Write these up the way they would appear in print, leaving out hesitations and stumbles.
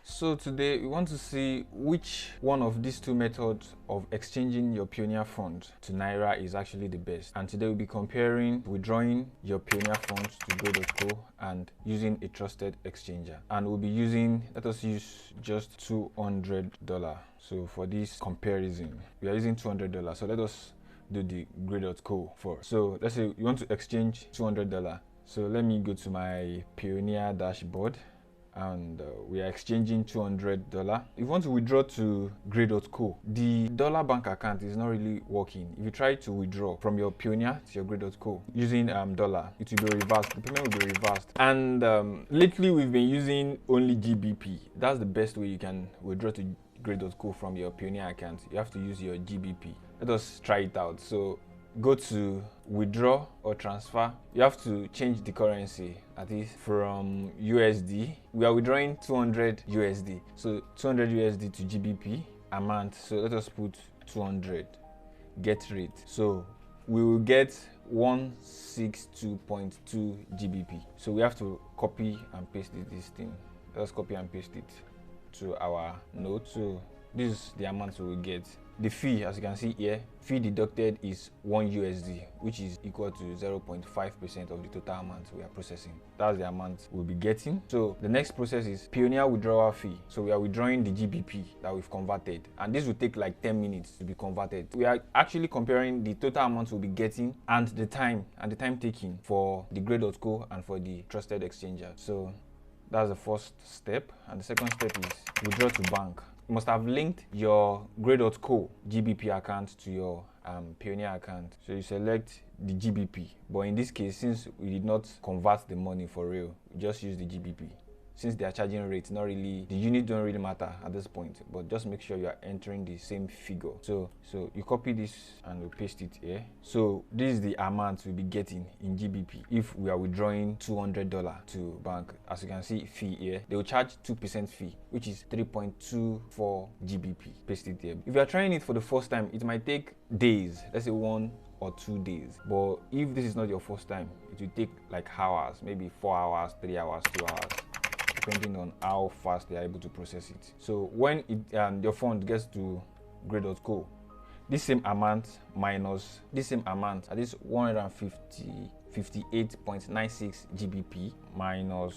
So today we want to see which one of these two methods of exchanging your Payoneer funds to Naira is actually the best. And today we'll be comparing withdrawing your Payoneer funds to Go.co and using a trusted exchanger. And we'll be using, let us use just $200. So for this comparison, we are using $200. So let us do the Go.co first. So let's say you want to exchange $200. So let me go to my Payoneer dashboard. And we are exchanging $200. If you want to withdraw to Gray.co, the dollar bank account is not really working. If you try to withdraw from your Payoneer to your Gray.co using dollar, it will be reversed. The payment will be reversed. And lately we've been using only GBP. That's the best way you can withdraw to Gray.co from your Payoneer account. You have to use your GBP. Let us try it out. So go to withdraw or transfer. You have to change the currency, that is from USD. We are withdrawing 200 USD. So 200 USD to GBP amount. So let us put 200. Get rate. So we will get 162.2 GBP. So we have to copy and paste this thing. Let's copy and paste it to our note. So this is the amount we will get. The fee, as you can see here, fee deducted is 1 USD, which is equal to 0.5% of the total amount we are processing. That's the amount we'll be getting. So the next process is Payoneer withdrawal fee. So we are withdrawing the GBP that we've converted, and this will take like 10 minutes to be converted. We are actually comparing the total amount we'll be getting and the time taken for the Gray.co and for the trusted exchanger. So that's the first step, and the second step is withdraw to bank. You must have linked your Gray.co GBP account to your Payoneer account. So you select the GBP, but in this case, since we did not convert the money for real, we just use the GBP. Since they are charging rates, not really, the unit don't really matter at this point, but just make sure you are entering the same figure. So you copy this and we paste it here. So this is the amount we'll be getting in GBP if we are withdrawing $200 to bank. As you can see, fee here, they will charge 2% fee, which is 3.24 GBP. Paste it here. If you are trying it for the first time, it might take days, let's say 1 or 2 days. But if this is not your first time, it will take like hours, maybe 4 hours, 3 hours, 2 hours. Depending on how fast they are able to process it. So when your fund gets to Gray.co, this same amount minus this same amount, at least 158.96 GBP minus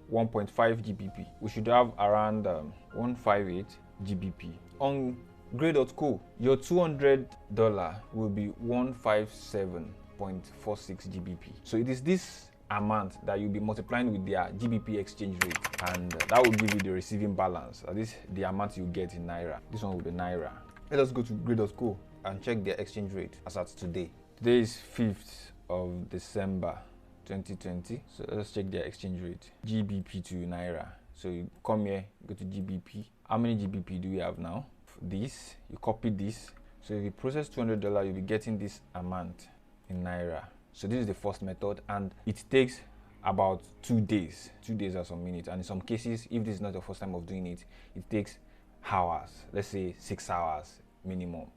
1.5 GBP, we should have around 158 GBP. On Gray.co, your $200 will be 157.46 GBP. So it is this amount that you'll be multiplying with their GBP exchange rate, and that will give you the receiving balance. At least the amount you get in Naira. This one will be Naira. Let us go to Gray.co and check their exchange rate as at today. Today is 5th of December 2020. So let's check their exchange rate. GBP to Naira. So you come here, go to GBP. How many GBP do we have now? This, you copy this. So if you process $200, you'll be getting this amount in Naira. So this is the first method, and it takes about 2 days or some minutes. And in some cases, if this is not the first time of doing it, it takes hours, let's say 6 hours minimum.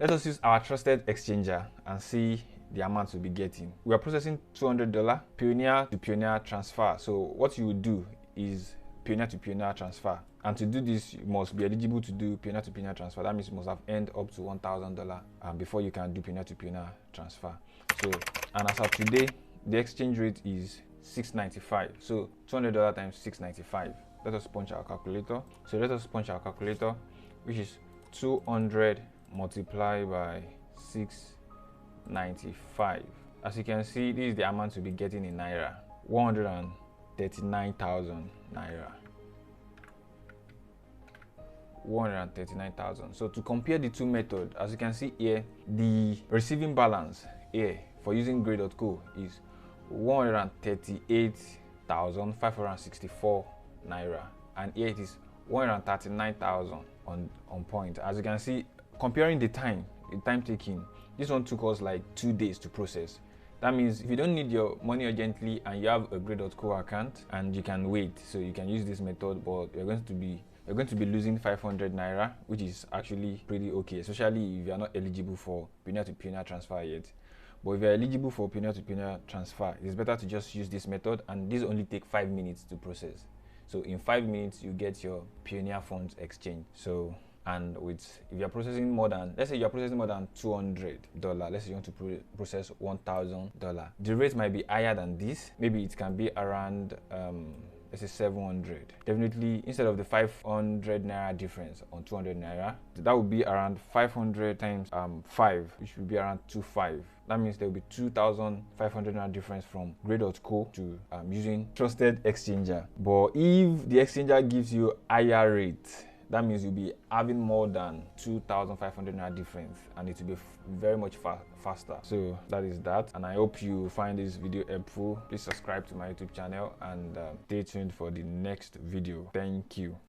Let us use our trusted exchanger and see the amount we'll be getting. We are processing $200 Payoneer to Payoneer transfer. So what you would do is Payoneer to Payoneer transfer. And to do this, you must be eligible to do Payoneer to Payoneer transfer. That means you must have earned up to $1,000 before you can do Payoneer to Payoneer transfer. So, and as of today, the exchange rate is 695. So $200 times 695. Let us punch our calculator. So let us punch our calculator, which is 200 multiplied by 695. As you can see, this is the amount we'll be getting in Naira. 139,000 Naira. 139,000. So to compare the two methods, as you can see here, the receiving balance here for using Gray.co is 138,564 Naira, and here it is 139,000 on point. As you can see, comparing the time taken, this one took us like 2 days to process. That means if you don't need your money urgently and you have a Gray.co account, and you can wait, so you can use this method, but you're going to be losing 500 Naira, which is actually pretty okay, especially if you are not eligible for Payoneer to Payoneer transfer yet. But if you're eligible for Payoneer to Payoneer transfer, it's better to just use this method, and this only takes 5 minutes to process. So in 5 minutes you get your Payoneer funds exchange. So, and with, if you're processing more than, let's say you're processing more than $200, let's say you want to process $1,000, the rate might be higher than this. Maybe it can be around let's say 700. Definitely, instead of the 500 naira difference on 200 naira, that would be around 500 times 5, which would be around 25. That means there will be 2,500 naira difference from Grey.co to using trusted exchanger. But if the exchanger gives you higher rate, that means you'll be having more than 2,500 naira difference, and it will be very much faster. So that is that, and I hope you find this video helpful. Please subscribe to my YouTube channel and stay tuned for the next video. Thank you.